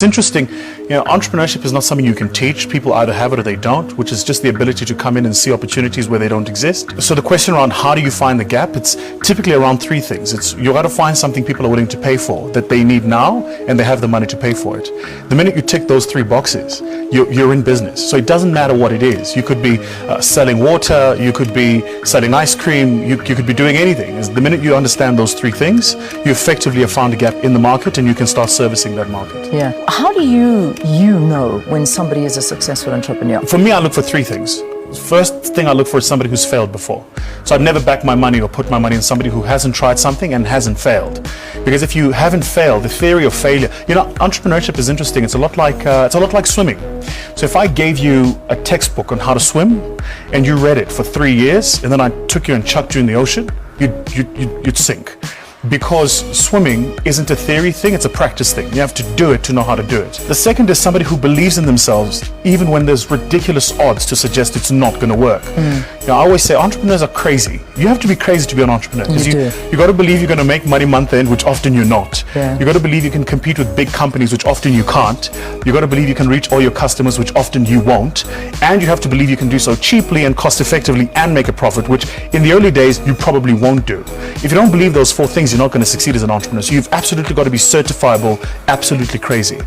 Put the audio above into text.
It's interesting, entrepreneurship is not something you can teach. People either have it or they don't, which is just the ability to come in and see opportunities where they don't exist. So the question around how do you find the gap, it's typically around three things. It's you got to find something people are willing to pay for, that they need now, and they have the money to pay for it. The minute you tick those three boxes, you're in business. So it doesn't matter what it is. You could be selling water, you could be selling ice cream, you could be doing anything. The minute you understand those three things, you effectively have found a gap in the market and you can start servicing that market. Yeah. How do you know when somebody is a successful entrepreneur? For me, I look for three things. First thing I look for is somebody who's failed before. So I've never backed my money or put my money in somebody who hasn't tried something and hasn't failed. Because if you haven't failed, the theory of failure, entrepreneurship is interesting. It's a lot like swimming. So if I gave you a textbook on how to swim and you read it for 3 years and then I took you and chucked you in the ocean, you'd sink. Because swimming isn't a theory thing, it's a practice thing. You have to do it to know how to do it. The second is somebody who believes in themselves even when there's ridiculous odds to suggest it's not going to work. I always say entrepreneurs are crazy. You have to be crazy to be an entrepreneur. You got to believe you're going to make money month end, which often you're not. Yeah. You got to believe you can compete with big companies, which often you can't. You got to believe you can reach all your customers, which often you won't. And you have to believe you can do so cheaply and cost effectively and make a profit, which in the early days you probably won't do. If you don't believe those four things, you're not going to succeed as an entrepreneur. So you've absolutely got to be certifiable, absolutely crazy.